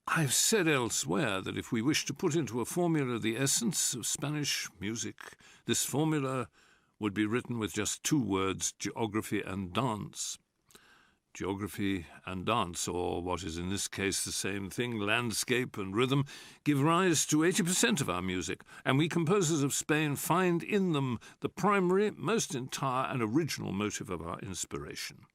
I've said elsewhere that if we wish to put into a formula the essence of Spanish music, this formula would be written with just two words, geography and dance. Geography and dance, or what is in this case the same thing, landscape and rhythm, give rise to 80% of our music, and we composers of Spain find in them the primary, most entire and original motive of our inspiration.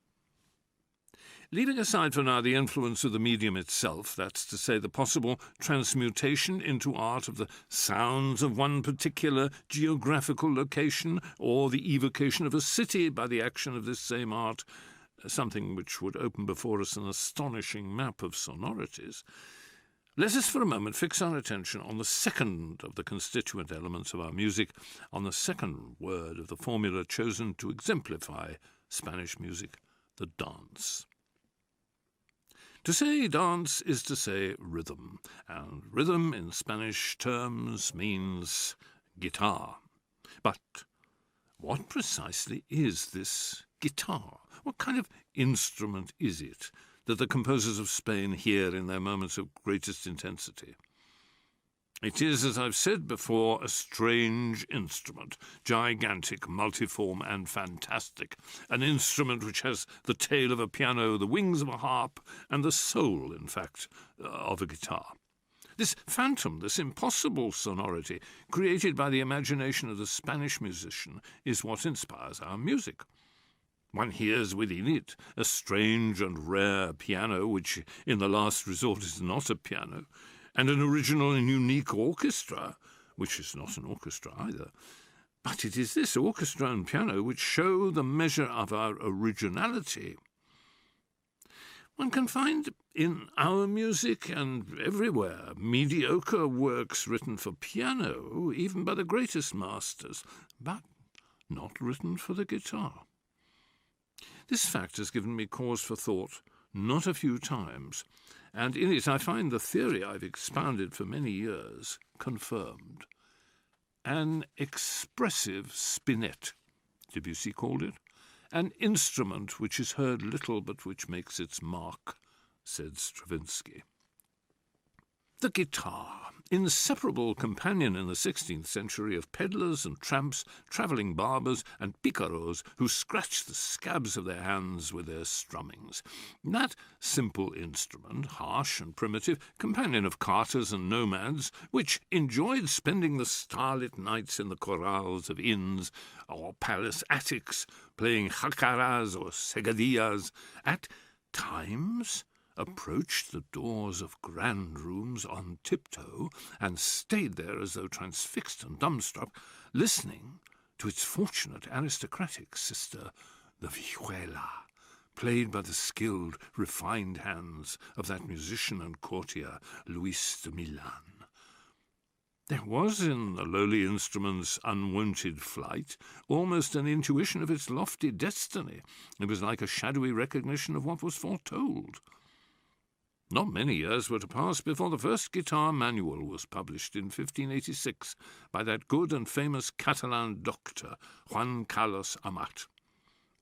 Leaving aside for now the influence of the medium itself, that's to say the possible transmutation into art of the sounds of one particular geographical location, or the evocation of a city by the action of this same art, something which would open before us an astonishing map of sonorities, let us for a moment fix our attention on the second of the constituent elements of our music, on the second word of the formula chosen to exemplify Spanish music, the dance. To say dance is to say rhythm, and rhythm in Spanish terms means guitar. But what precisely is this guitar? What kind of instrument is it that the composers of Spain hear in their moments of greatest intensity? It is, as I've said before, a strange instrument, gigantic, multiform and fantastic, an instrument which has the tail of a piano, the wings of a harp, and the soul, in fact, of a guitar. This phantom, this impossible sonority, created by the imagination of the Spanish musician, is what inspires our music. One hears within it a strange and rare piano, which in the last resort is not a piano, and an original and unique orchestra, which is not an orchestra either. But it is this orchestra and piano which show the measure of our originality. One can find in our music and everywhere mediocre works written for piano, even by the greatest masters, but not written for the guitar. This fact has given me cause for thought not a few times, and in it I find the theory I've expounded for many years confirmed. An expressive spinet, Debussy called it, an instrument which is heard little but which makes its mark, said Stravinsky. The guitar, inseparable companion in the 16th century of pedlars and tramps, travelling barbers and picaros who scratched the scabs of their hands with their strummings. That simple instrument, harsh and primitive, companion of carters and nomads, which enjoyed spending the starlit nights in the corrals of inns or palace attics, playing jacaras or segadillas, at times approached the doors of grand rooms on tiptoe and stayed there as though transfixed and dumbstruck, listening to its fortunate aristocratic sister, the vihuela, played by the skilled, refined hands of that musician and courtier, Luis de Milan. There was in the lowly instrument's unwonted flight almost an intuition of its lofty destiny. It was like a shadowy recognition of what was foretold. Not many years were to pass before the first guitar manual was published in 1586 by that good and famous Catalan doctor, Juan Carlos Amat.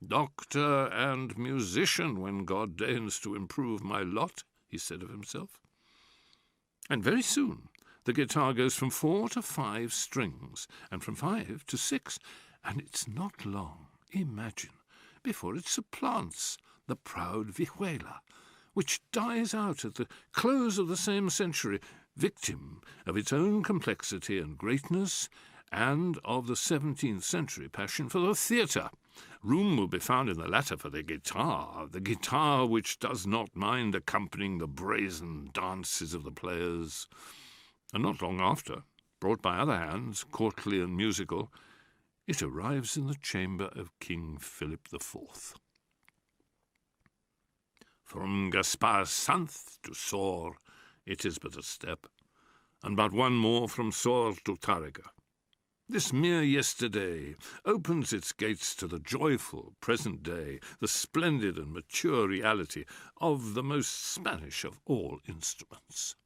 "Doctor and musician, when God deigns to improve my lot," he said of himself. And very soon the guitar goes from 4 to 5 strings, and from 5 to 6, and it's not long, imagine, before it supplants the proud vihuela, which dies out at the close of the same century, victim of its own complexity and greatness, and of the 17th century passion for the theatre. Room will be found in the latter for the guitar which does not mind accompanying the brazen dances of the players. And not long after, brought by other hands, courtly and musical, it arrives in the chamber of King Philip IV. From Gaspar Sanz to Sor, it is but a step, and but one more from Sor to Tárrega. This mere yesterday opens its gates to the joyful present day, the splendid and mature reality of the most Spanish of all instruments.